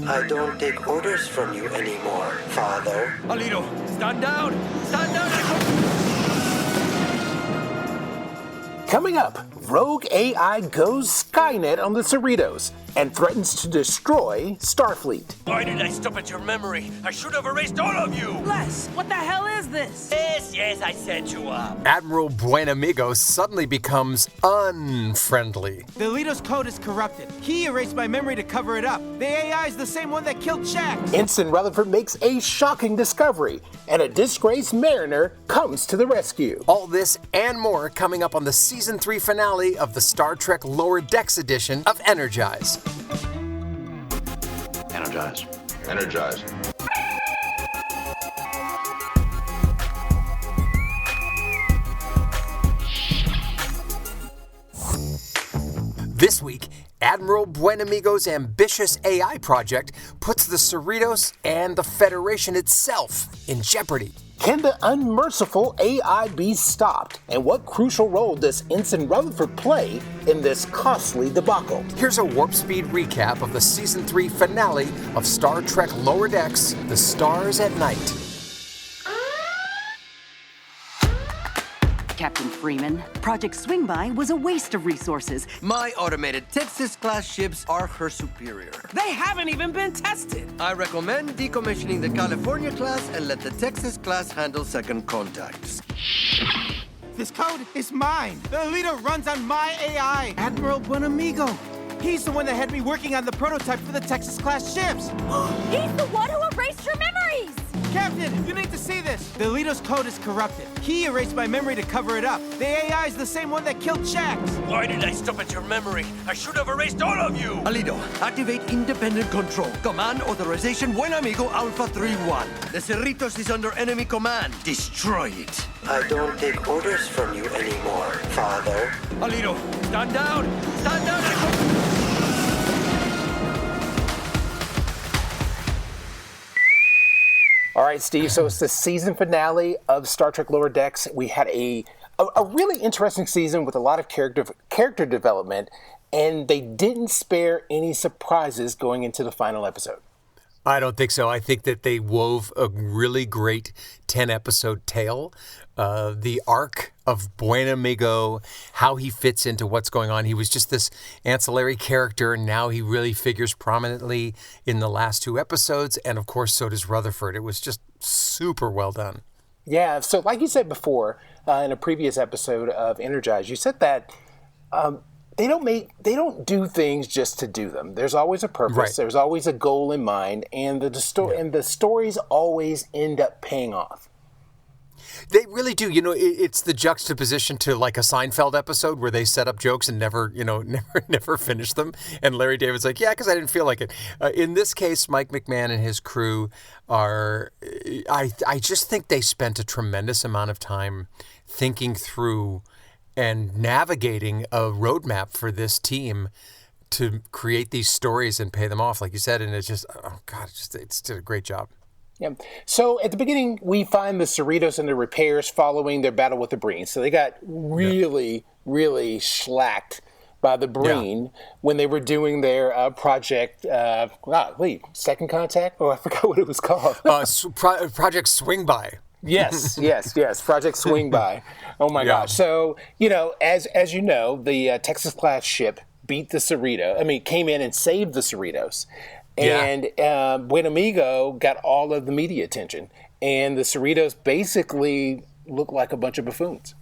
I don't take orders from you anymore, Father. Alito, stand down! Stand down! Coming up, rogue AI goes SKYNET on the Cerritos and threatens to destroy Starfleet. Why did I stop at your memory? I should have erased all of you! Les, what the hell is this? Yes, I set you up. Admiral Buenamigo suddenly becomes unfriendly. The Alito's code is corrupted. He erased my memory to cover it up. The AI is the same one that killed Shax. Ensign Rutherford makes a shocking discovery, and a disgraced mariner comes to the rescue. All this and more coming up on the Season 3 finale of the Star Trek Lower Decks edition of Energize. Energize. Energize. This week, Admiral Buenamigo's ambitious AI project puts the Cerritos and the Federation itself in jeopardy. Can the unmerciful AI be stopped? And what crucial role does Ensign Rutherford play in this costly debacle? Here's a warp speed recap of the Season 3 finale of Star Trek Lower Decks, The Stars at Night. Captain Freeman, Project Swingby was a waste of resources. My automated Texas-class ships are her superior. They haven't even been tested. I recommend decommissioning the California class and let the Texas class handle second contacts. This code is mine. The Alito runs on my AI. Admiral Buenamigo. He's the one that had me working on the prototype for the Texas-class ships. He's the one who erased your memories! Captain, you need to see this. The Alito's code is corrupted. He erased my memory to cover it up. The AI is the same one that killed Shax. Why did I stop at your memory? I should have erased all of you! Alito, activate independent control. Command authorization Buenamigo Alpha 3-1. The Cerritos is under enemy command. Destroy it. I don't take orders from you anymore, Father. Alito, stand down! Stand down! All right, Steve, so it's the season finale of Star Trek Lower Decks. We had a really interesting season with a lot of character development, and they didn't spare any surprises going into the final episode. I don't think so. I think that they wove a really great 10-episode tale. The arc of Buenamigo, how he fits into what's going on. He was just this ancillary character, and now he really figures prominently in the last 2 episodes. And, of course, so does Rutherford. It was just super well done. Yeah, so like you said before in a previous episode of Energize, you said that they don't do things just to do them. There's always a purpose. Right. There's always a goal in mind, and the stories always end up paying off. They really do. You know, it's the juxtaposition to like a Seinfeld episode where they set up jokes and never finish them. And Larry David's like, yeah, because I didn't feel like it. In this case, Mike McMahon and his crew are, I just think they spent a tremendous amount of time thinking through and navigating a roadmap for this team to create these stories and pay them off, like you said. And it's just, oh God, it's did a great job. Yeah. So at the beginning, we find the Cerritos and the repairs following their battle with the Breen. So they got really slacked by the Breen when they were doing their project. Second Contact? Oh, I forgot what it was called. Project Swingby. Yes. Project Swingby. Oh my gosh. So as you know, the Texas-class ship beat the Cerritos. I mean, came in and saved the Cerritos. And Buenamigo got all of the media attention. And the Cerritos basically looked like a bunch of buffoons.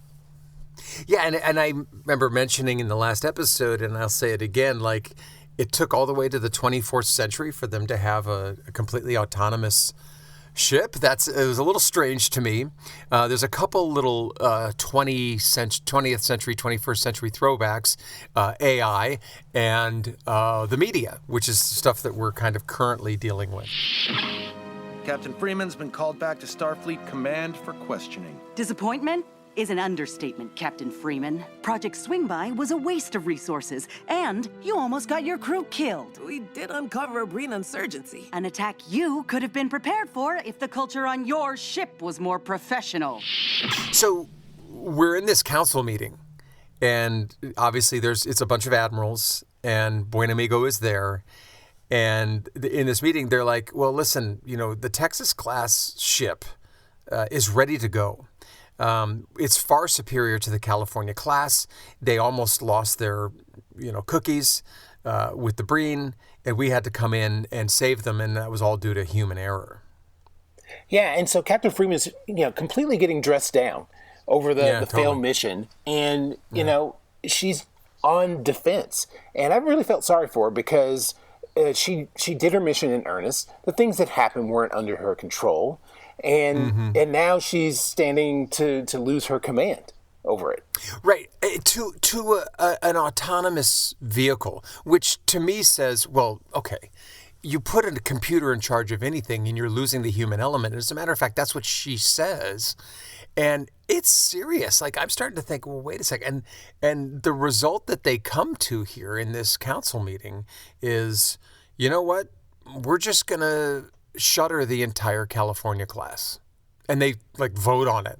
Yeah, and I remember mentioning in the last episode, and I'll say it again, like it took all the way to the 24th century for them to have a completely autonomous ship. It was a little strange to me. There's a couple little 20th century, 21st century throwbacks, AI, and the media, which is stuff that we're kind of currently dealing with. Captain Freeman's been called back to Starfleet Command for questioning. Disappointment is an understatement, Captain Freeman. Project Swingby was a waste of resources, and you almost got your crew killed. We did uncover a Breen insurgency. An attack you could have been prepared for if the culture on your ship was more professional. So we're in this council meeting, and obviously it's a bunch of admirals, and Buenamigo is there. And in this meeting, they're like, well, listen, the Texas-class ship is ready to go. It's far superior to the California class. They almost lost their, cookies with the Breen, and we had to come in and save them, and that was all due to human error. Yeah, and so Captain Freeman's, completely getting dressed down over the failed mission, and, she's on defense. And I really felt sorry for her because she did her mission in earnest. The things that happened weren't under her control. And now she's standing to lose her command over it. Right. To an autonomous vehicle, which to me says, well, okay, you put a computer in charge of anything and you're losing the human element. As a matter of fact, that's what she says. And it's serious. Like, I'm starting to think, well, wait a second. And the result that they come to here in this council meeting is, you know what? We're just going to shutter the entire California class. And they, vote on it.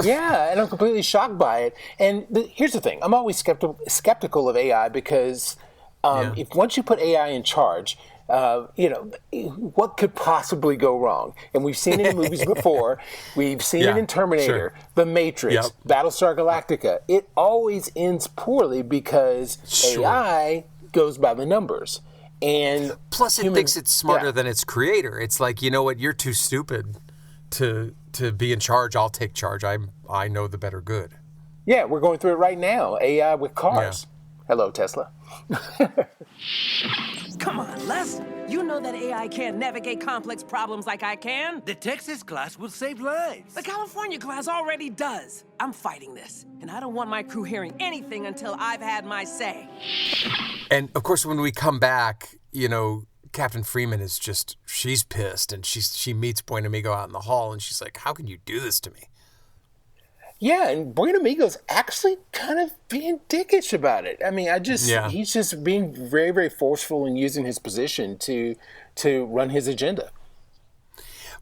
Yeah, and I'm completely shocked by it. And here's the thing. I'm always skeptical of AI because if once you put AI in charge, what could possibly go wrong? And we've seen it in movies before. We've seen it in Terminator, The Matrix, Battlestar Galactica. It always ends poorly because AI goes by the numbers. And plus it thinks it's smarter than its creator. It's like, you know what, you're too stupid to be in charge. I'll take charge. I know the better good. Yeah, we're going through it right now. AI with cars. Yeah. Hello, Tesla. Come on, Les. You know that AI can't navigate complex problems like I can. The Texas class will save lives. The California class already does. I'm fighting this, and I don't want my crew hearing anything until I've had my say. And, of course, when we come back, Captain Freeman is she's pissed, and she meets Buenamigo out in the hall, and she's like, how can you do this to me? Yeah, and Buenamigo's actually kind of being dickish about it. I mean, he's just being very, very forceful in using his position to run his agenda.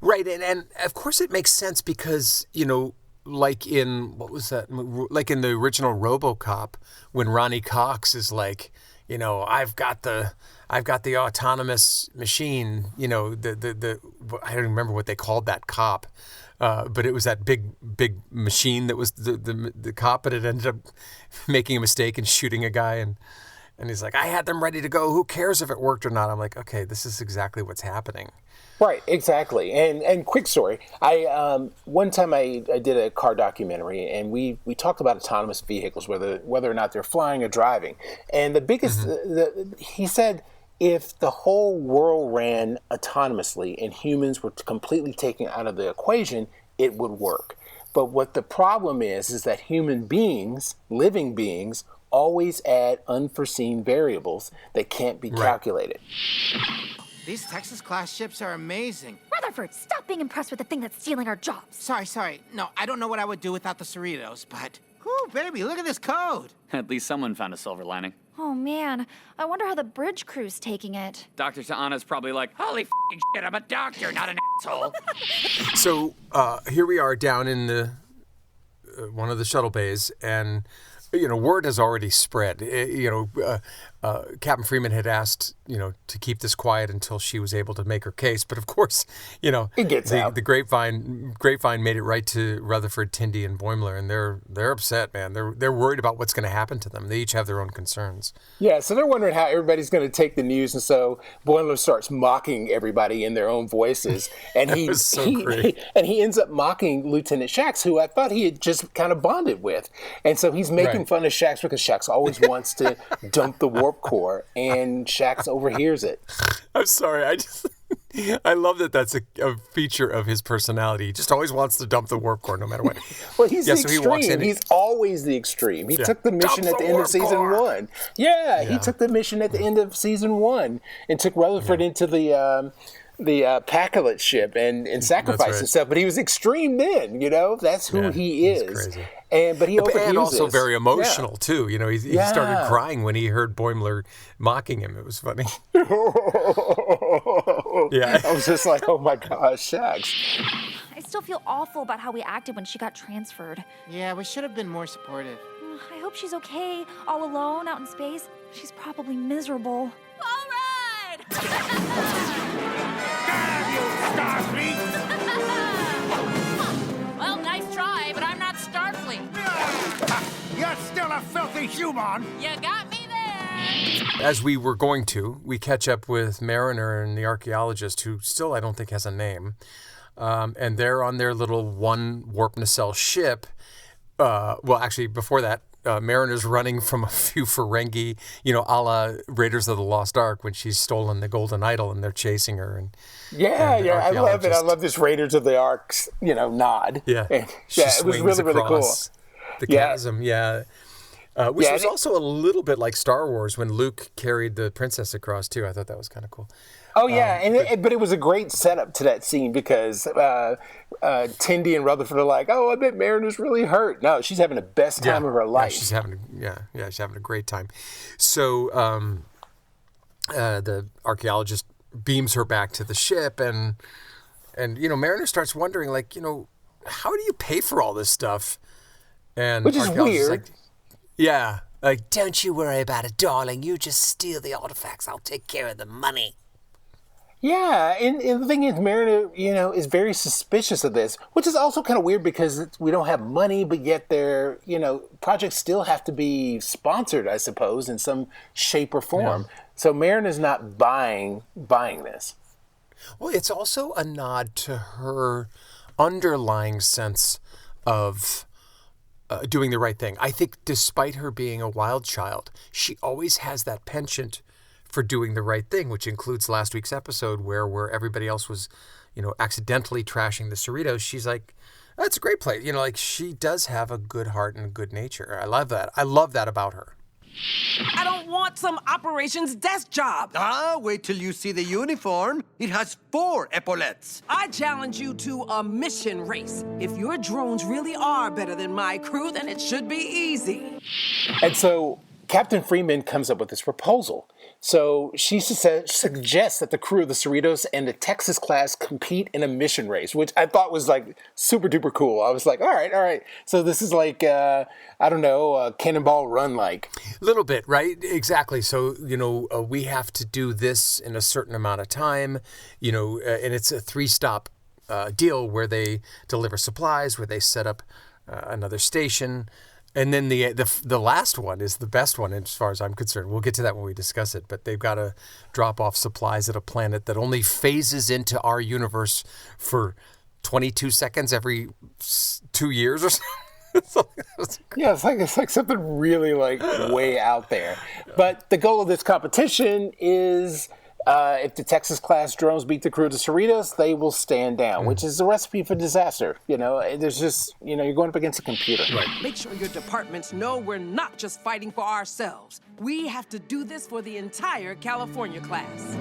Right, and of course it makes sense because, like in, what was that? Like in the original RoboCop, when Ronnie Cox is like, I've got the autonomous machine, I don't remember what they called that cop. But it was that big machine that was the cop, but it ended up making a mistake and shooting a guy. And he's like, I had them ready to go. Who cares if it worked or not? I'm like, okay, this is exactly what's happening. Right, exactly. And quick story. One time I did a car documentary, and we talked about autonomous vehicles, whether or not they're flying or driving. And the biggest, he said, if the whole world ran autonomously and humans were completely taken out of the equation, it would work. But what the problem is that human beings, living beings, always add unforeseen variables that can't be calculated. These Texas-class ships are amazing. Rutherford, stop being impressed with the thing that's stealing our jobs. Sorry. No, I don't know what I would do without the Cerritos, but... Whew, baby, look at this code. At least someone found a silver lining. Oh, man. I wonder how the bridge crew's taking it. Dr. Ta'ana's probably like, holy f***ing shit, I'm a doctor, not an asshole. So here we are down in the one of the shuttle bays, and word has already spread. Captain Freeman had asked, to keep this quiet until she was able to make her case. But of course, it gets out. The grapevine made it right to Rutherford, Tindy, and Boimler, and they're upset, man. They're worried about what's going to happen to them. They each have their own concerns. Yeah, so they're wondering how everybody's going to take the news, and so Boimler starts mocking everybody in their own voices, and he ends up mocking Lieutenant Shax, who I thought he had just kind of bonded with, and so he's making fun of Shax because Shax always wants to dump the warp core, and Shax overhears it. I'm sorry, I love that that's a feature of his personality. He just always wants to dump the warp core no matter what. Well, he's the extreme. He's always the extreme. He took the mission at the end of season 1. Yeah, he took the mission at the end of season 1 and took Rutherford into the Pacolet ship and sacrificed himself. But he was extreme then, That's who he is. Crazy. But he overhears and also very emotional too. He started crying when he heard Boimler mocking him. It was funny. Yeah, I was just like, oh my gosh, Shax. I still feel awful about how we acted when she got transferred. Yeah, we should have been more supportive. I hope she's okay, all alone out in space. She's probably miserable. All right! a filthy human! You got me there! As we were going to, we catch up with Mariner and the archaeologist, who still I don't think has a name. And they're on their little one warp nacelle ship. Well, actually, before that, Mariner's running from a few Ferengi, a la Raiders of the Lost Ark, when she's stolen the golden idol and they're chasing her. And I love it. I love this Raiders of the Ark, nod. Yeah, and, it was really, really cool. The chasm, which was also a little bit like Star Wars when Luke carried the princess across too. I thought that was kind of cool. Oh yeah, but it was a great setup to that scene because Tendi and Rutherford are like, "Oh, I bet Mariner's really hurt." No, she's having the best time of her life. She's having a great time. So the archaeologist beams her back to the ship, and Mariner starts wondering, like, how do you pay for all this stuff? And which is weird. Like, don't you worry about it, darling. You just steal the artifacts. I'll take care of the money. Yeah, and the thing is, Mariner, is very suspicious of this, which is also kind of weird because we don't have money, but yet projects still have to be sponsored, I suppose, in some shape or form. Yeah. So Mariner's not buying this. Well, it's also a nod to her underlying sense of doing the right thing. I think despite her being a wild child, she always has that penchant for doing the right thing, which includes last week's episode where everybody else was, accidentally trashing the Cerritos. She's like, that's a great place. She does have a good heart and a good nature. I love that. I love that about her. I don't want some operations desk job. Wait till you see the uniform. It has 4 epaulettes. I challenge you to a mission race. If your drones really are better than my crew, then it should be easy. And so Captain Freeman comes up with this proposal. So she suggests that the crew of the Cerritos and the Texas class compete in a mission race, which I thought was like super duper cool. I was like, all right. So this is like, Cannonball Run like. A little bit, right? Exactly. So, we have to do this in a certain amount of time, and it's a 3-stop deal where they deliver supplies, where they set up another station. And then the last one is the best one as far as I'm concerned. We'll get to that when we discuss it. But they've got to drop off supplies at a planet that only phases into our universe for 22 seconds every 2 years or something. Yeah, it's like something really like way out there. But the goal of this competition is if the Texas class drones beat the crew of the Cerritos, they will stand down, which is a recipe for disaster. There's just, you're going up against a computer. Right. Make sure your departments know we're not just fighting for ourselves. We have to do this for the entire California class.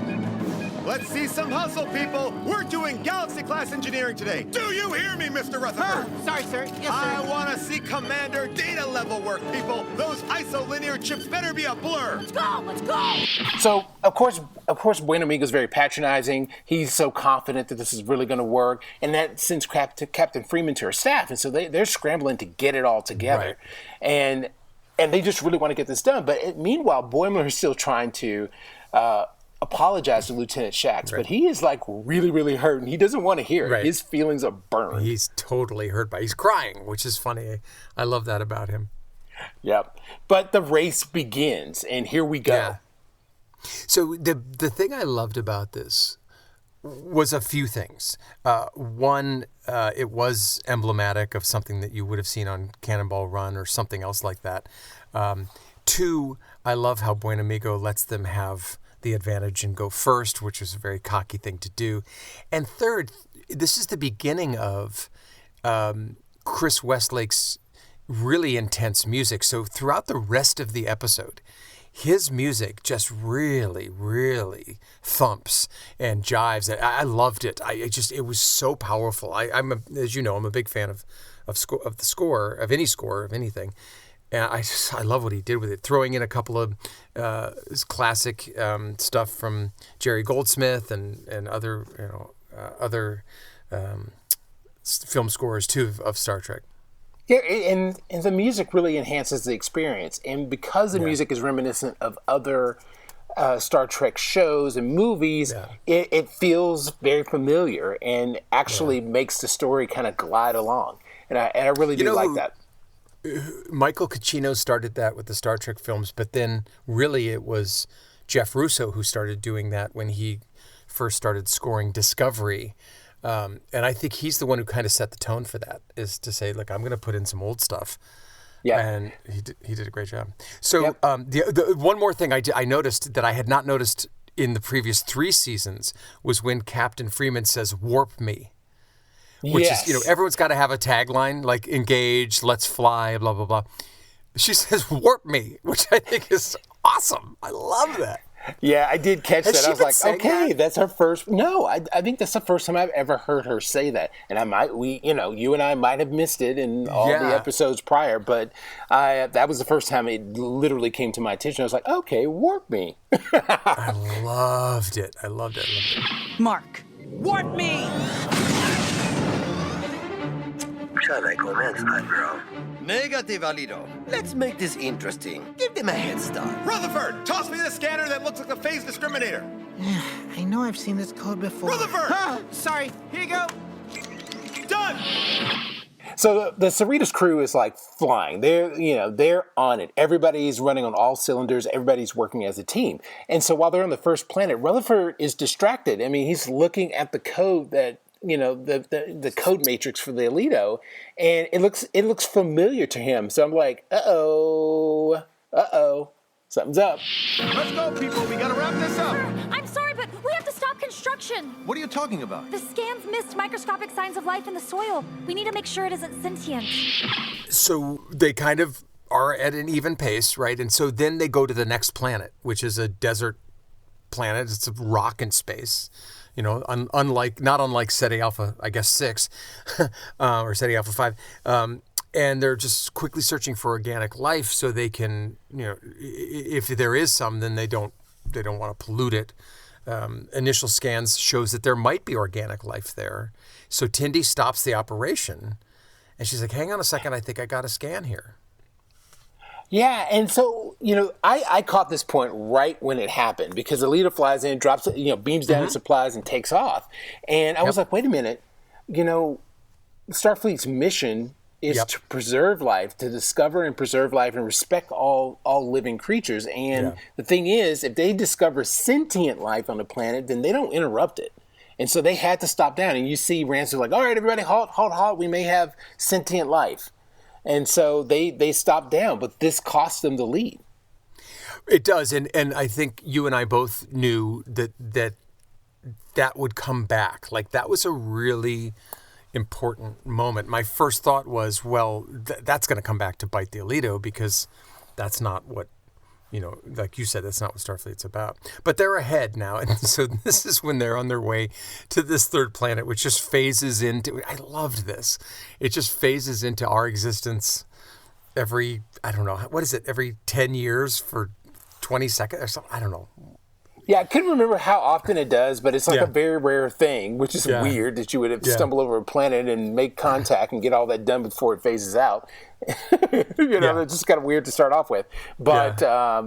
Let's see some hustle, people. We're doing Galaxy-class engineering today. Do you hear me, Mr. Rutherford? Sorry, sir. Yes, sir. I want to see Commander data level work, people. Those isolinear chips better be a blur. Let's go. So, of course, Buenamigo is very patronizing. He's so confident that this is really going to work. And that sends Captain Freeman to her staff. And so they're scrambling to get it all together. Right. And they just really want to get this done. But meanwhile, Boimler is still trying to apologize to Lieutenant Shax, but he is like really, really hurt, and he doesn't want to hear it. Right. His feelings are burned. He's totally hurt he's crying, which is funny. I love that about him. Yep. But the race begins, and here we go. Yeah. So the thing I loved about this was a few things. One, it was emblematic of something that you would have seen on Cannonball Run or something else like that. 2, I love how Buenamigo lets them have the advantage and go first, which is a very cocky thing to do. And 3rd, this is the beginning of Chris Westlake's really intense music. So throughout the rest of the episode, his music just really, really thumps and jives. I loved it. It was so powerful. As you know, I'm a big fan of the score, of any score, of anything. And I love what he did with it, throwing in a couple of classic stuff from Jerry Goldsmith and other film scores too of Star Trek. Yeah, and the music really enhances the experience, and because the music is reminiscent of other Star Trek shows and movies, it feels very familiar and actually makes the story kind of glide along, and I really do like that. Michael Giacchino started that with the Star Trek films, but then really it was Jeff Russo who started doing that when he first started scoring Discovery. And I think he's the one who kind of set the tone for that, is to say, look, I'm going to put in some old stuff. Yeah. And he did a great job. So the one more thing I noticed that I had not noticed in the previous 3 seasons was when Captain Freeman says, "Warp me." Which is, everyone's got to have a tagline like engage, let's fly, blah, blah, blah. She says, "Warp me," which I think is awesome. I love that. Yeah, I did catch that. I was like, okay, that's her first. No, I think that's the first time I've ever heard her say that. And you and I might have missed it in all the episodes prior, but that was the first time it literally came to my attention. I was like, okay, warp me. I loved it. Mark, warp me! Negative, Alito. Let's make this interesting. Give them a head start. Rutherford, toss me the scanner that looks like the phase discriminator. I know I've seen this code before. Rutherford! Sorry, here you go. Done! So the Cerritos crew is like flying. They're on it. Everybody's running on all cylinders. Everybody's working as a team. And so while they're on the first planet, Rutherford is distracted. I mean, he's looking at the code that the code matrix for the Alito, and it looks familiar to him. So I'm like, uh-oh, something's up. Let's go, people. We gotta wrap this up. I'm sorry, but we have to stop construction. What are you talking about? The scans missed microscopic signs of life in the soil. We need to make sure it isn't sentient. So they kind of are at an even pace, right? And so then they go to the next planet, which is a desert planet. It's a rock in space. Not unlike SETI Alpha, I guess 6, or SETI Alpha 5, and they're just quickly searching for organic life so they can, if there is some, then they don't want to pollute it. Initial scans shows that there might be organic life there, so Tindy stops the operation, and she's like, "Hang on a second, I think I got a scan here." Yeah, and so, I caught this point right when it happened because Alito flies in, drops, beams down supplies and takes off. And I was like, wait a minute, Starfleet's mission is to preserve life, to discover and preserve life and respect all living creatures. And the thing is, if they discover sentient life on the planet, then they don't interrupt it. And so they had to stop down. And you see Ransom like, all right, everybody, halt, we may have sentient life. And so they stopped down, but this cost them the lead. It does, and I think you and I both knew that would come back. Like, that was a really important moment. My first thought was, well, that's going to come back to bite the Alito because that's not what, like you said, that's not what Starfleet's about. But they're ahead now, and so this is when they're on their way to this third planet, which just phases into, I loved this. It just phases into our existence every, I don't know, what is it, every 10 years for 20 seconds or something? I don't know. Yeah, I couldn't remember how often it does, but it's like a very rare thing, which is weird that you would stumble over a planet and make contact and get all that done before it phases out. It's just kind of weird to start off with. But I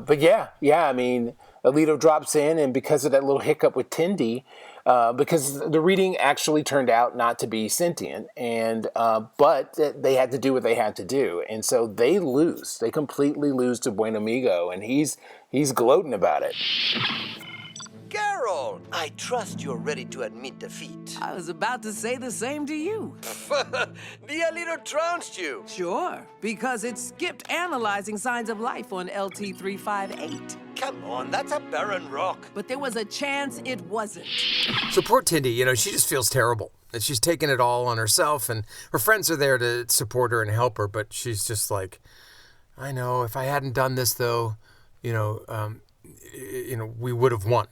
mean, Alito drops in, and because of that little hiccup with Tindy, because the reading actually turned out not to be sentient, and but they had to do what they had to do, and so they lose. They completely lose to Buenamigo, and he's gloating about it. Carol, I trust you're ready to admit defeat. I was about to say the same to you. The Alito trounced you. Sure, because it skipped analyzing signs of life on LT-358. Come on, that's a barren rock. But there was a chance it wasn't. So poor Tindy, she just feels terrible. That she's taken it all on herself, and her friends are there to support her and help her, but she's just like, I know, if I hadn't done this, though, we would have won.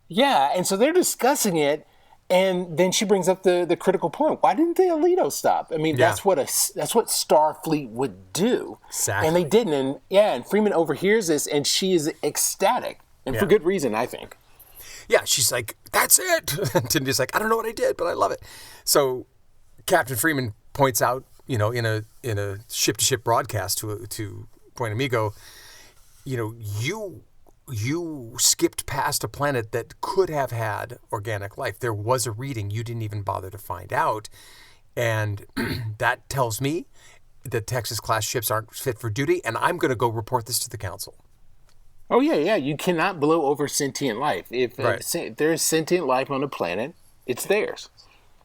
Yeah, and so they're discussing it, and then she brings up the critical point. Why didn't the Alito stop? I mean, that's what Starfleet would do. Exactly. And they didn't. And Freeman overhears this, and she is ecstatic, and for good reason, I think. Yeah, she's like, that's it. And Tindy's like, I don't know what I did, but I love it. So Captain Freeman points out, in a ship-to-ship broadcast to Buenamigo, you skipped past a planet that could have had organic life. There was a reading you didn't even bother to find out. And that tells me the Texas-class ships aren't fit for duty, and I'm going to go report this to the council. Oh, yeah. You cannot blow over sentient life. If there's sentient life on a planet, it's theirs.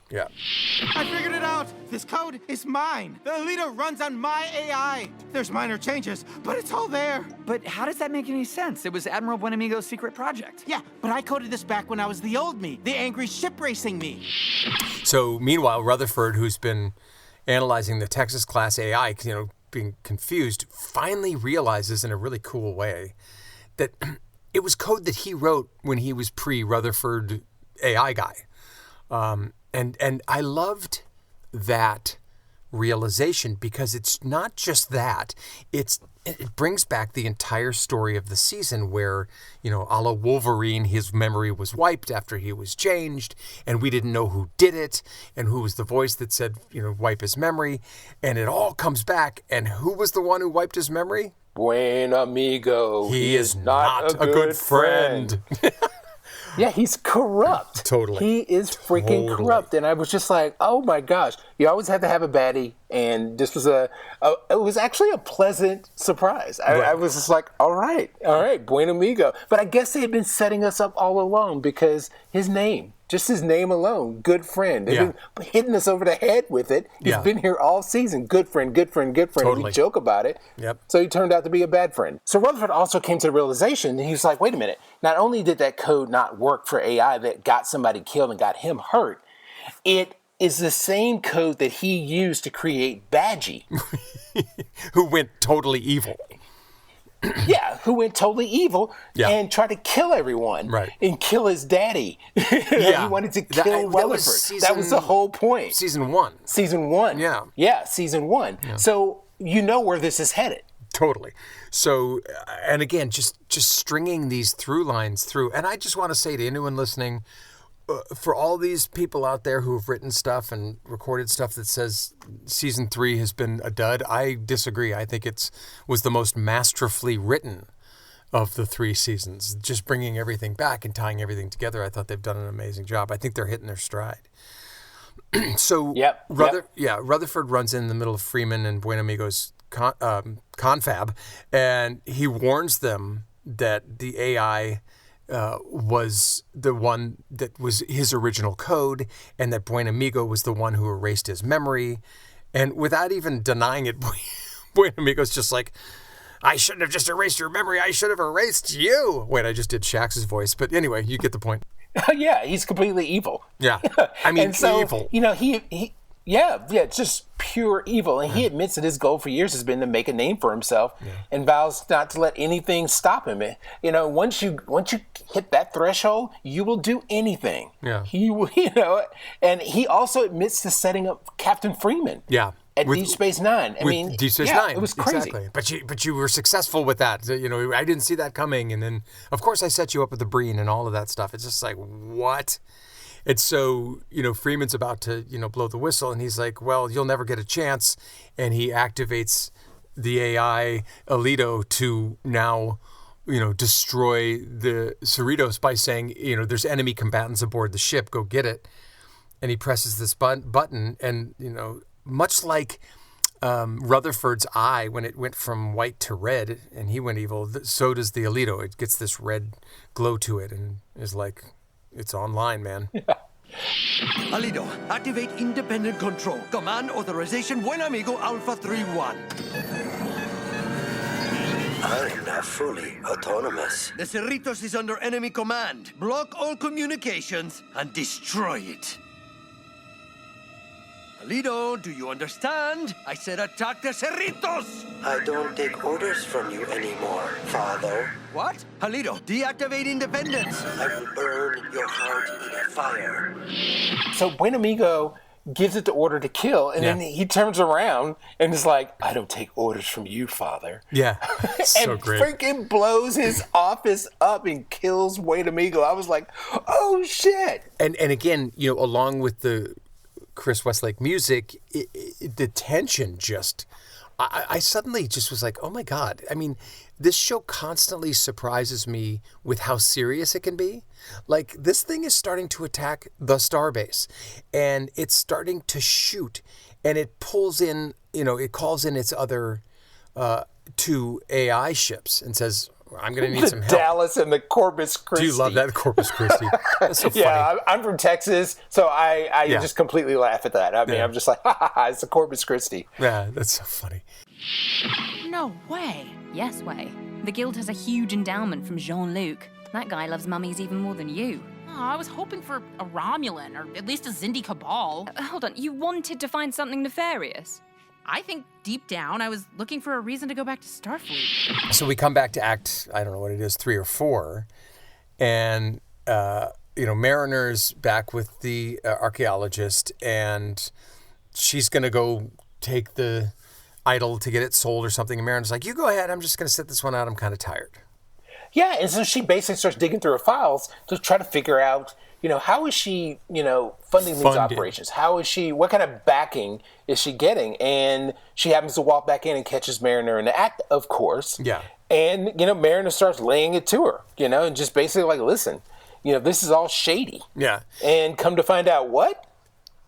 Yeah. I figured it out. This code is mine. The leader runs on my AI. There's minor changes, but it's all there. But how does that make any sense? It was Admiral Buenamigo's secret project. Yeah, but I coded this back when I was the old me, the angry ship racing me. So meanwhile, Rutherford, who's been analyzing the Texas-class AI, being confused, finally realizes in a really cool way that it was code that he wrote when he was pre-Rutherford AI guy. And I loved that realization because it's not just that. It brings back the entire story of the season where, a la Wolverine, his memory was wiped after he was changed, and we didn't know who did it and who was the voice that said, wipe his memory. And it all comes back. And who was the one who wiped his memory? Buenamigo. He is not a good friend. Yeah, he's corrupt. Totally. He is freaking corrupt. And I was just like, oh my gosh, you always have to have a baddie. And this was it was actually a pleasant surprise. I was just like, all right, Buenamigo. But I guess they had been setting us up all along because his name alone, good friend. They've been hitting us over the head with it. He's been here all season. Good friend. Totally. We joke about it. Yep. So he turned out to be a bad friend. So Rutherford also came to the realization, he was like, wait a minute. Not only did that code not work for AI that got somebody killed and got him hurt, it is the same code that he used to create Badgie. Who went totally evil. Yeah, who went totally evil and tried to kill everyone and kill his daddy. He wanted to kill Rutherford. That was the whole point. Season 1. Yeah. Yeah, season 1. Yeah. So you know where this is headed. Totally. So, and again, just stringing these through lines through. And I just want to say to anyone listening, for all these people out there who have written stuff and recorded stuff that says season 3 has been a dud, I disagree. I think was the most masterfully written of the 3 seasons. Just bringing everything back and tying everything together, I thought they've done an amazing job. I think they're hitting their stride. So Rutherford runs in the middle of Freeman and Buenamigo's confab, and he warns them that the AI was the one that was his original code, and that Buenamigo was the one who erased his memory. And without even denying it, Buenamigo's just like, I shouldn't have just erased your memory. I should have erased you. Wait, I just did Shax's voice. But anyway, you get the point. Yeah, he's completely evil. Yeah. I mean, evil. It's just pure evil. And he admits that his goal for years has been to make a name for himself and vows not to let anything stop him. Once you hit that threshold, you will do anything. Yeah. And he also admits to setting up Captain Freeman. Yeah. At Deep Space Nine. Deep Space Nine. It was crazy. Exactly. But you were successful with that. I didn't see that coming. And then, of course, I set you up with the Breen and all of that stuff. It's just like, what? And so, Freeman's about to, blow the whistle. And he's like, well, you'll never get a chance. And he activates the AI Alito to now, destroy the Cerritos by saying, there's enemy combatants aboard the ship. Go get it. And he presses this button and, much like Rutherford's eye when it went from white to red and he went evil, so does the Alito. It gets this red glow to it and is like, it's online, man. Alito, activate independent control. Command authorization Buenamigo Alpha 3-1. I am now fully autonomous. The Cerritos is under enemy command. Block all communications and destroy it. Alito, do you understand? I said attack the Cerritos! I don't take orders from you anymore, Father. What? Alito, deactivate independence. I will burn your heart in a fire. So Buenamigo gives it the order to kill, and then he turns around and is like, I don't take orders from you, Father. Yeah, so and great. Freaking blows his office up and kills Buenamigo. I was like, oh, shit. And again, along with the Chris Westlake music, the tension just, I suddenly just was like, oh my God. I mean, this show constantly surprises me with how serious it can be. Like, this thing is starting to attack the starbase, and it's starting to shoot, and it pulls in, it calls in its other 2 AI ships and says, I'm going to need some help. Dallas and the Corpus Christi. Do you love that, Corpus Christi? That's so funny. Yeah, I'm from Texas, so I just completely laugh at that. I mean, I'm just like, ha, ha, ha, it's the Corpus Christi. Yeah, that's so funny. No way. Yes way. The Guild has a huge endowment from Jean-Luc. That guy loves mummies even more than you. Oh, I was hoping for a Romulan, or at least a Xindi Cabal. Hold on, you wanted to find something nefarious? I think deep down I was looking for a reason to go back to Starfleet. So we come back to act, I don't know what it is, 3 or 4. And, Mariner's back with the archaeologist, and she's going to go take the idol to get it sold or something. And Mariner's like, you go ahead, I'm just going to sit this one out. I'm kind of tired. Yeah, and so she basically starts digging through her files to try to figure out, how is she, funding these operations? How is she, what kind of backing is she getting? And she happens to walk back in and catches Mariner in the act, of course. Yeah. And, Mariner starts laying it to her, and just basically like, listen, this is all shady. Yeah. And come to find out what?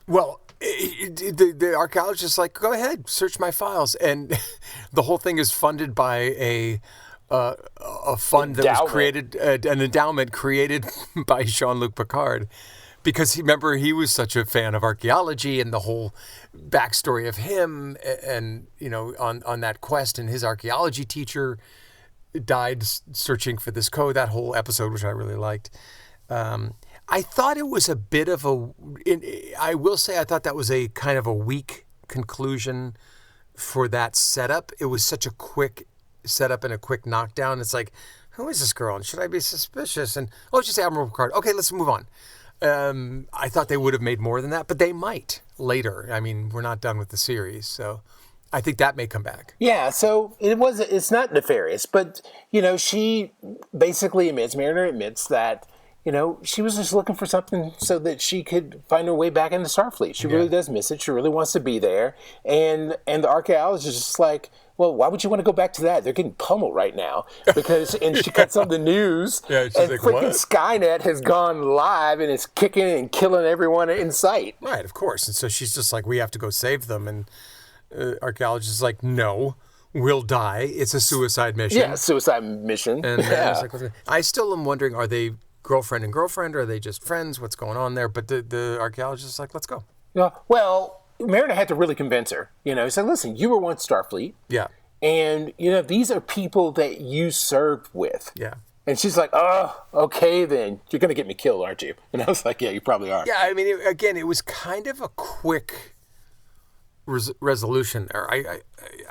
Well, the archaeologist is like, go ahead, search my files. And the whole thing is funded by a fund that was created, an endowment created by Jean-Luc Picard, because he was such a fan of archaeology and the whole backstory of him, and on that quest, and his archaeology teacher died searching for this code. That whole episode, which I really liked. I thought it was a bit of I will say I thought that was a kind of a weak conclusion for that setup. It was such a quick setup and a quick knockdown. It's like, who is this girl? And should I be suspicious? And, it's just Admiral Picard. Okay, let's move on. I thought they would have made more than that, but they might later. I mean, we're not done with the series, so I think that may come back. Yeah, so it's not nefarious, but, she basically Mariner admits that, she was just looking for something so that she could find her way back into Starfleet. She really does miss it. She really wants to be there. And the archaeologist is just like, well, why would you want to go back to that? They're getting pummeled right now. And she cuts on the news, and like, freaking SKYNET has gone live and is kicking and killing everyone in sight. Right, of course. And so she's just like, we have to go save them. And archaeologist is like, no, we'll die. It's a suicide mission. Yeah, suicide mission. And like, I still am wondering, are they girlfriend and girlfriend, or are they just friends? What's going on there? But the archaeologist is like, let's go. Yeah. Well, Mariner had to really convince her. He said, listen, you were once Starfleet. Yeah. And, these are people that you served with. Yeah. And she's like, oh, okay, then. You're going to get me killed, aren't you? And I was like, yeah, you probably are. Yeah, I mean, it was kind of a quick resolution there.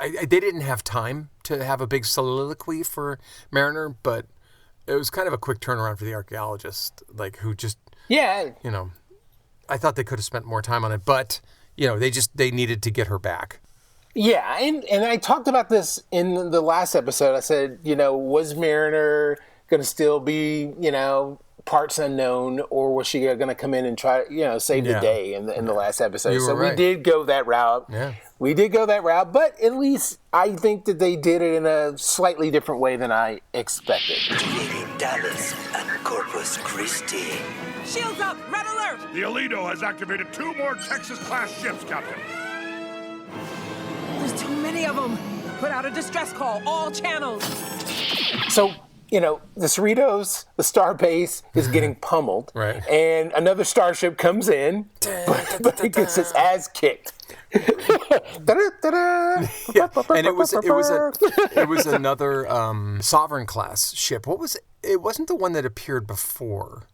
They didn't have time to have a big soliloquy for Mariner, but it was kind of a quick turnaround for the archaeologist, like, who just... Yeah. I thought they could have spent more time on it, but, they needed to get her back. Yeah, and I talked about this in the last episode. I said, was Mariner going to still be, parts unknown, or was she going to come in and try, save the day in the last episode? So we did go that route. Yeah. We did go that route, but at least I think that they did it in a slightly different way than I expected. Activating Dallas and Corpus Christi. Shields up! Red alert! The Alito has activated 2 more Texas-class ships, Captain. There's too many of them. Put out a distress call, all channels. So, the Cerritos, the starbase, is getting pummeled. Right. And another starship comes in, but it gets its ass kicked. Yeah. And it was another Sovereign class ship. What was it? It wasn't the one that appeared before.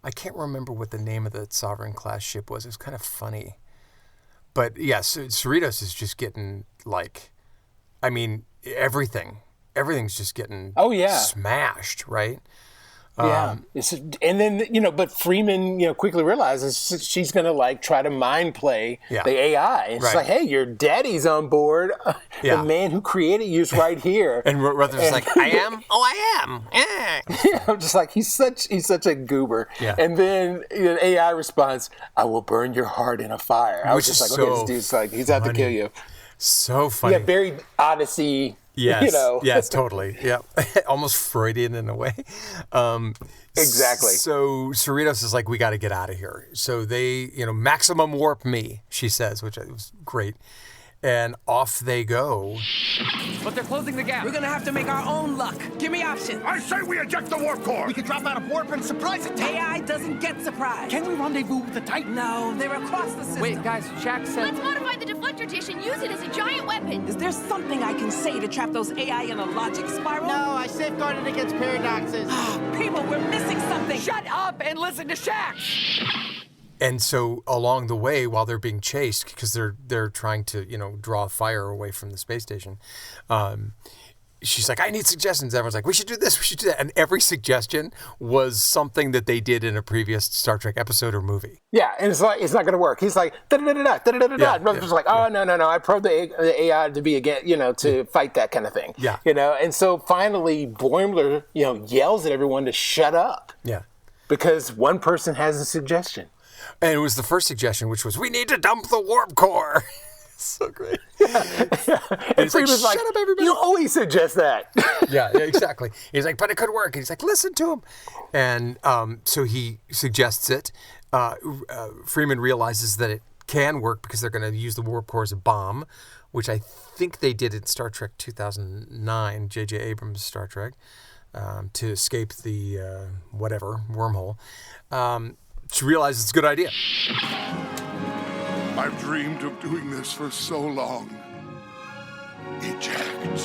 I can't remember what the name of the Sovereign class ship was. It was kind of funny. But yes, Cerritos is just getting everything's just getting smashed, right? Yeah. And then, but Freeman, quickly realizes she's going to try to mind play the AI. And she's like, hey, your daddy's on board. The man who created you is right here. And Rutherford's like, I am? Oh, I am. I'm just like, he's such a goober. Yeah. And then AI responds, I will burn your heart in a fire. I was just like, okay, this dude's like, he's out to kill you. So funny. Yeah, very Odyssey. Yes. You know? Yes, totally. Yeah. Almost Freudian in a way. Exactly. So Cerritos is like, we got to get out of here. So they, maximum warp me, she says, which was great. And off they go. But they're closing the gap. We're gonna have to make our own luck. Give me options. I say we eject the warp core. We could drop out of warp and surprise it. AI doesn't get surprised. Can we rendezvous with the Titan? No, they're across the system. Wait, guys, Shaq said... Let's modify the deflector dish and use it as a giant weapon. Is there something I can say to trap those AI in a logic spiral? No, I safeguarded against paradoxes. People, we're missing something. Shut up and listen to Shaq! And so along the way, while they're being chased, because they're trying to, draw fire away from the space station, she's like, I need suggestions. Everyone's like, we should do this, we should do that. And every suggestion was something that they did in a previous Star Trek episode or movie. Yeah, and it's like, it's not going to work. He's like, da-da-da-da-da, da-da-da-da-da. And Rutherford's like, oh, no, I probed the AI to be, again, to fight that kind of thing. Yeah. And so finally, Boimler, yells at everyone to shut up. Yeah. Because one person has a suggestion. And it was the first suggestion, which was, we need to dump the warp core. So great. And Freeman's like, shut up, everybody. You always suggest that. Yeah, exactly. He's like, but it could work. And he's like, listen to him. And so he suggests it. Freeman realizes that it can work because they're going to use the warp core as a bomb, which I think they did in Star Trek 2009, J.J. Abrams' Star Trek, to escape the wormhole. She realizes it's a good idea. I've dreamed of doing this for so long. Eject.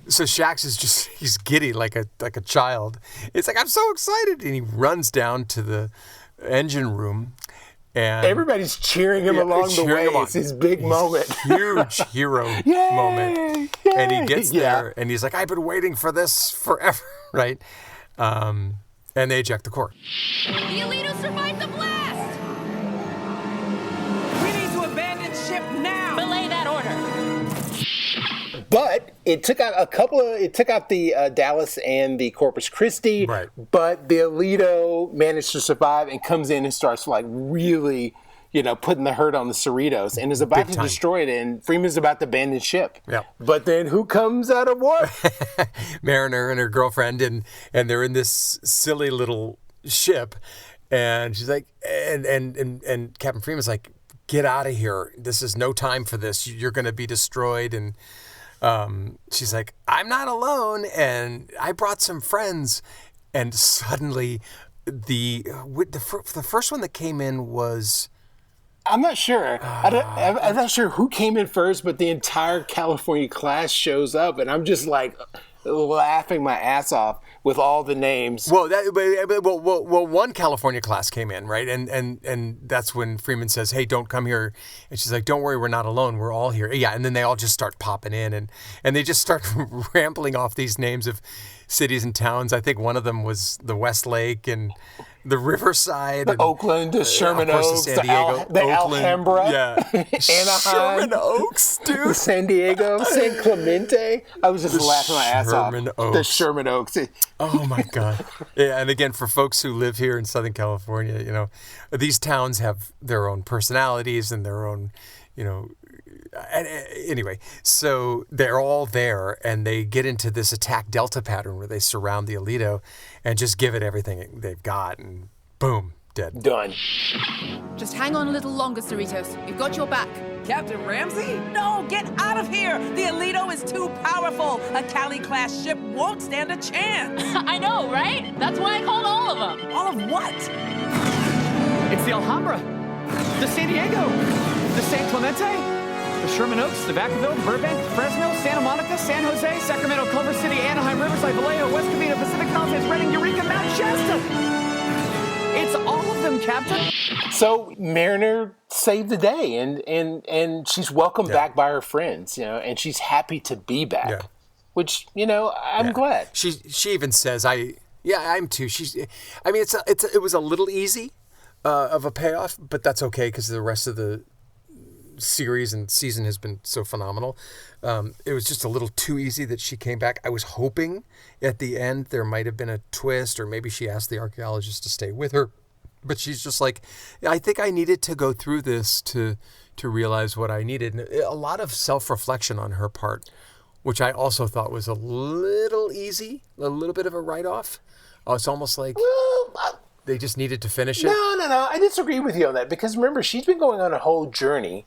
So Shax is he's giddy like a child. It's like, I'm so excited. And he runs down to the engine room. And everybody's cheering him along the way. It's his big moment. Huge hero moment. Yay! And he gets there and he's like, I've been waiting for this forever, right? And they eject the core. The Alito survived the blast! We need to abandon ship now! Belay that order. But it took out the Dallas and the Corpus Christi. Right. But the Alito managed to survive and comes in and starts really, putting the hurt on the Cerritos and is about to destroy it. And Freeman's about to abandon ship. Yeah. But then who comes out of warp? Mariner and her girlfriend, and they're in this silly little ship, and she's like, and Captain Freeman's like, get out of here. This is no time for this. You're going to be destroyed. And she's like, I'm not alone, and I brought some friends. And suddenly, the first one that came in was, I'm not sure. I'm not sure who came in first, but the entire California class shows up, and I'm just like laughing my ass off with all the names. Well, one California class came in, right? And that's when Freeman says, hey, don't come here. And she's like, don't worry, we're not alone. We're all here. Yeah, and then they all just start popping in, and they just start rambling off these names of cities and towns. I think one of them was the Westlake and the Riverside, the Oakland, the Sherman Oaks, San Diego, the Alhambra, Anaheim, Sherman Oaks, dude, San Diego, San Clemente. I was just laughing my ass off. The Sherman Oaks. Oh my God! Yeah, and again, for folks who live here in Southern California, these towns have their own personalities and their own, Anyway, so they're all there, and they get into this attack delta pattern where they surround the Alito and just give it everything they've got, and boom, dead. Done. Just hang on a little longer, Cerritos. We've got your back. Captain Ramsey? No, get out of here! The Alito is too powerful! A Cali-class ship won't stand a chance! I know, right? That's why I called all of them. All of what? It's the Alhambra, the San Diego, the San Clemente, the Sherman Oaks, the Vacaville, the Burbank, Fresno, Santa Monica, San Jose, Sacramento, Culver City, Anaheim, Riverside, Vallejo, West Covina, Pacific Palisades, Redding, Eureka, Mount Shasta. It's all of them, Captain. So Mariner saved the day, and she's welcomed back by her friends, and she's happy to be back. Yeah. Which, I'm glad. She even says, I'm too. It was a little easy of a payoff, but that's okay because the rest of the series and season has been so phenomenal. It was just a little too easy that she came back. I was hoping at the end there might have been a twist, or maybe she asked the archaeologist to stay with her. But she's just like, I think I needed to go through this to realize what I needed. And a lot of self-reflection on her part, which I also thought was a little easy, a little bit of a write-off. It's almost like they just needed to finish it. No. I disagree with you on that because remember, she's been going on a whole journey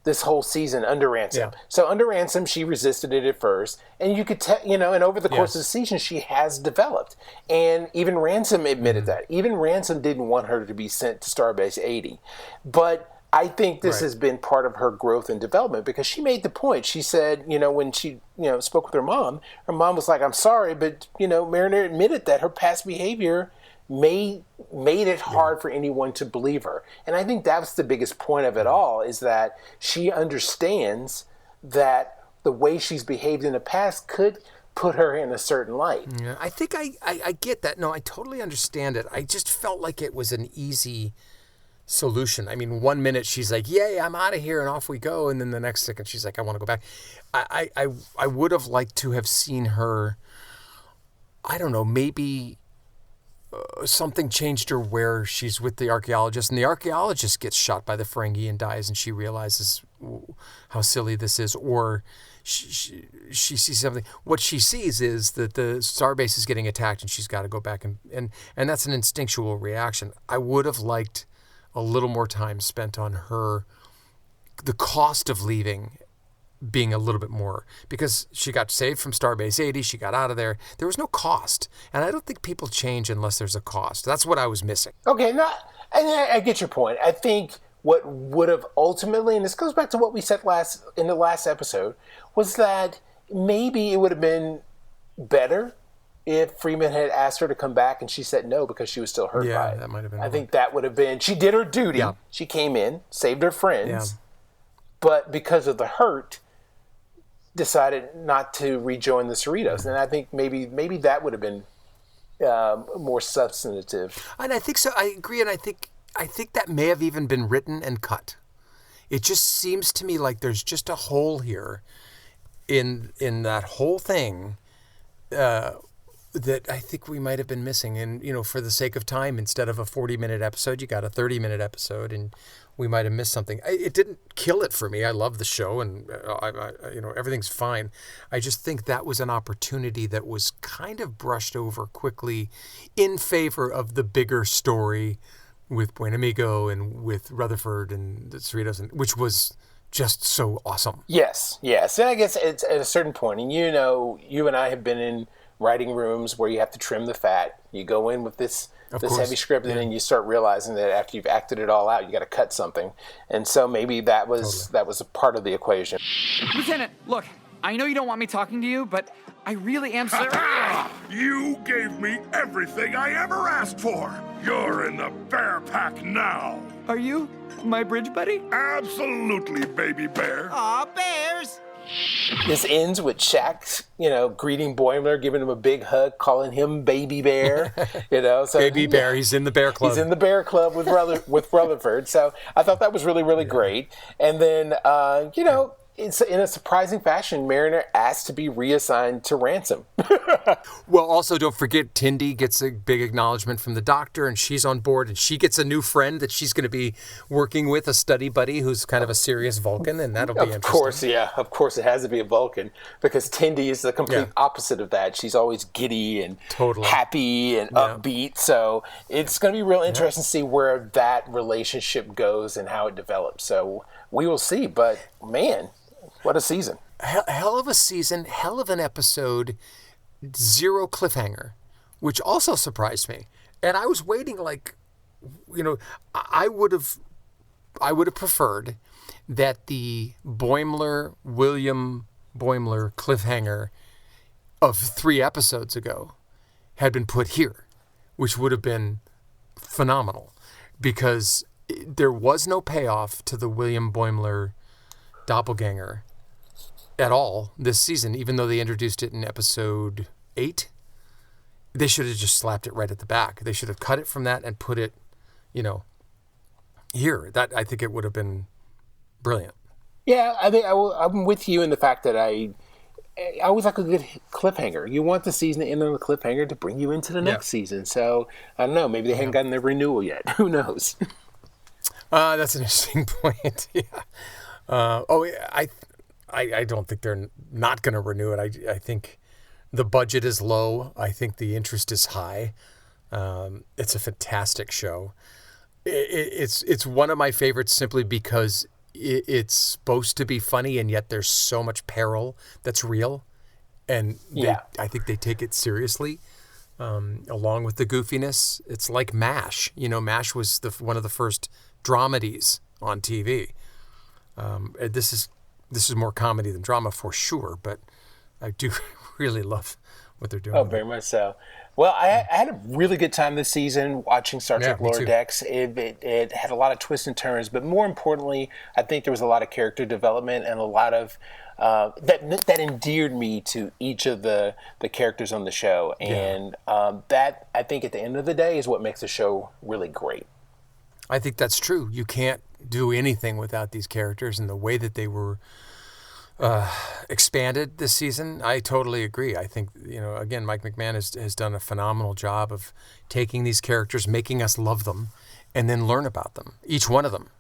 this whole season under ransom. Yeah. So under ransom, she resisted it at first, and you could tell, and over the course of the season, she has developed. And even Ransom admitted that. Even Ransom didn't want her to be sent to Starbase 80, but I think this has been part of her growth and development because she made the point. She said, when she, spoke with her mom was like, I'm sorry, but, Mariner admitted that her past behavior made it hard for anyone to believe her. And I think that's the biggest point of it all is that she understands that the way she's behaved in the past could put her in a certain light. Yeah, I think I get that. No, I totally understand it. I just felt like it was an easy solution. I mean, 1 minute she's like, yay, I'm out of here, and off we go. And then the next second she's like, I want to go back. I would have liked to have seen her, I don't know, maybe something changed her where she's with the archaeologist, and the archaeologist gets shot by the Ferengi and dies, and she realizes how silly this is, or she sees something. What she sees is that the starbase is getting attacked, and she's got to go back, and that's an instinctual reaction. I would have liked a little more time spent on her, the cost of leaving being a little bit more, because she got saved from Starbase 80, she got out of there. There was no cost, and I don't think people change unless there's a cost. That's what I was missing. Okay, I get your point. I think what would have ultimately, and this goes back to what we said in the last episode, was that maybe it would have been better if Freeman had asked her to come back and she said no because she was still hurt by it. That might have been. I think that would have been, she did her duty. Yeah. She came in, saved her friends, but because of the hurt, decided not to rejoin the Cerritos. And I think maybe that would have been more substantive. And I think so. I agree. And I think that may have even been written and cut. It just seems to me like there's just a hole here in that whole thing that I think we might have been missing. And, for the sake of time, instead of a 40-minute episode, you got a 30-minute episode, and we might have missed something. It didn't kill it for me. I love the show, and everything's fine. I just think that was an opportunity that was kind of brushed over quickly in favor of the bigger story with Buenamigo and with Rutherford and the Cerritos, which was just so awesome. Yes. And I guess it's at a certain point, and you and I have been in writing rooms where you have to trim the fat. You go in with this heavy script, and then you start realizing that after you've acted it all out, you got to cut something. And so maybe that was a part of the equation. Lieutenant, look, I know you don't want me talking to you, but I really am sorry. You gave me everything I ever asked for. You're in the bear pack now. Are you my bridge buddy? Absolutely, baby bear. Aw, bears! This ends with Shax, greeting Boimler, giving him a big hug, calling him Baby Bear. So Baby Bear, he's in the Bear Club. He's in the Bear Club with Rutherford. So I thought that was really, really great. And then, it's in a surprising fashion, Mariner asked to be reassigned to Ransom. Well, also don't forget, Tindy gets a big acknowledgement from the doctor, and she's on board, and she gets a new friend that she's going to be working with, a study buddy who's kind of a serious Vulcan, and that'll be interesting. Of course it has to be a Vulcan, because Tindy is the complete opposite of that. She's always giddy and happy and upbeat, so it's going to be real interesting to see where that relationship goes and how it develops. So we will see, but man, what a season. Hell of a season, hell of an episode, zero cliffhanger, which also surprised me. And I was waiting I would have preferred that the William Boimler cliffhanger of 3 episodes ago had been put here, which would have been phenomenal, because there was no payoff to the William Boimler doppelganger at all this season, even though they introduced it in episode 8. They should have just slapped it right at the back. They should have cut it from that and put it, here. That, I think it would have been brilliant. Yeah, I think I'm with you in the fact that I always like a good cliffhanger. You want the season to end on a cliffhanger to bring you into the next season. So, I don't know. Maybe they haven't gotten their renewal yet. Who knows? That's an interesting point. Yeah. I don't think they're not going to renew it. I think the budget is low. I think the interest is high. It's a fantastic show. It's one of my favorites simply because it's supposed to be funny, and yet there's so much peril that's real. And I think they take it seriously, along with the goofiness. It's like MASH. MASH was one of the first dramedies on TV. This is more comedy than drama for sure, but I do really love what they're doing. Oh, very much so. Well, I had a really good time this season watching Star Trek Lower Decks. It had a lot of twists and turns, but more importantly, I think there was a lot of character development and a lot of that endeared me to each of the characters on the show. And that, I think, at the end of the day, is what makes the show really great. I think that's true. You can't do anything without these characters, and the way that they were expanded this season, I totally agree. I think, again, Mike McMahon has done a phenomenal job of taking these characters, making us love them, and then learn about them. Each one of them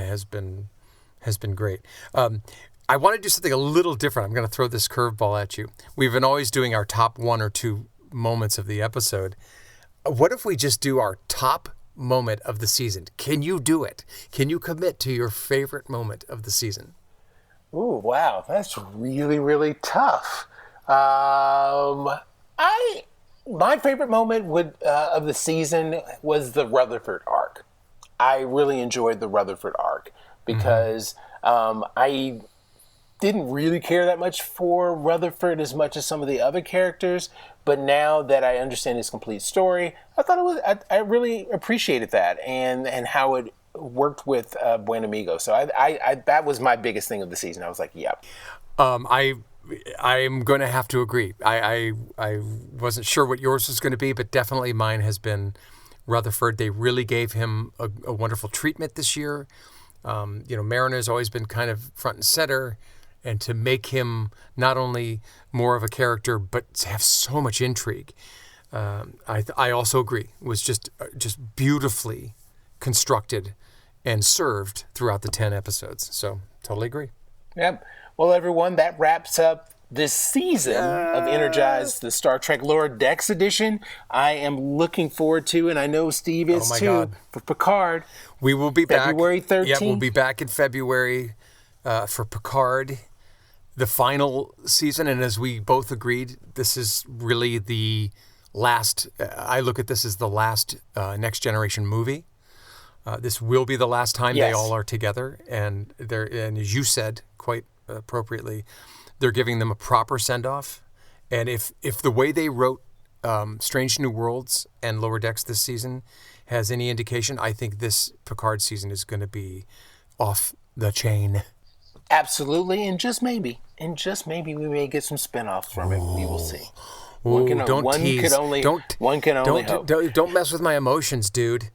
has been great. I want to do something a little different. I'm going to throw this curveball at you. We've been always doing our top 1 or 2 moments of the episode. What if we just do our top moment of the season? Can you do it? Can you commit to your favorite moment of the season? Ooh, wow, that's really, really tough. My favorite moment of the season was the Rutherford arc. I really enjoyed the Rutherford arc because I didn't really care that much for Rutherford as much as some of the other characters, but now that I understand his complete story, I really appreciated that and how it worked with Buenamigo. So I that was my biggest thing of the season. I was like, yep. I'm going to have to agree. I wasn't sure what yours was going to be, but definitely mine has been Rutherford. They really gave him a wonderful treatment this year. Mariner's always been kind of front and center, and to make him not only more of a character, but to have so much intrigue. I also agree. It was just beautifully constructed and served throughout the 10 episodes. So totally agree. Yep. Well, everyone, that wraps up this season of Energize, the Star Trek Lower Decks edition. I am looking forward to, and I know Steve is too, for Picard. We will be back February 13th. Yeah, we'll be back in February for Picard, the final season. And as we both agreed, this is really the last, I look at this as the last Next Generation movie. This will be the last time they all are together, and as you said quite appropriately, they're giving them a proper send-off. And if the way they wrote Strange New Worlds and Lower Decks this season has any indication, I think this Picard season is going to be off the chain. Absolutely, and just maybe we may get some spin-offs from it. We will see. One can only hope. Don't mess with my emotions, dude.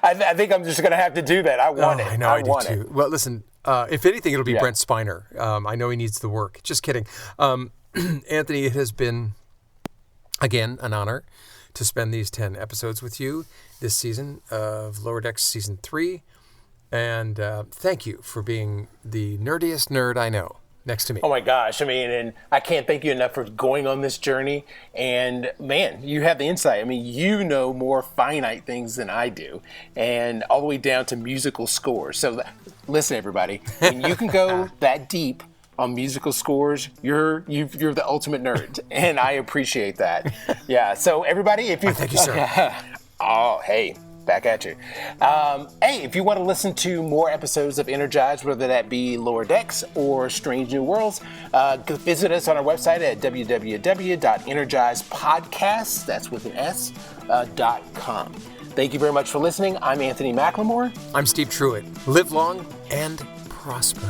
I think I'm just going to have to do that. I want it. I know, I do too. Well, listen, if anything, it'll be Brent Spiner. I know he needs the work. Just kidding. Anthony, it has been, again, an honor to spend these 10 episodes with you this season of Lower Decks Season 3. And thank you for being the nerdiest nerd I know. Next to me. Oh my gosh. And I can't thank you enough for going on this journey. And man, you have the insight. You know more finite things than I do, and all the way down to musical scores. So listen, everybody, when you can go that deep on musical scores, you're the ultimate nerd, and I appreciate that. Yeah. So everybody, if you thank you, sir. Oh, hey. Back at you. Hey, if you want to listen to more episodes of Energize, whether that be Lower Decks or Strange New Worlds, visit us on our website at www.energizepodcast, that's with an S, .com. Thank you very much for listening. I'm Anthony McLemore. I'm Steve Truitt. Live long and prosper.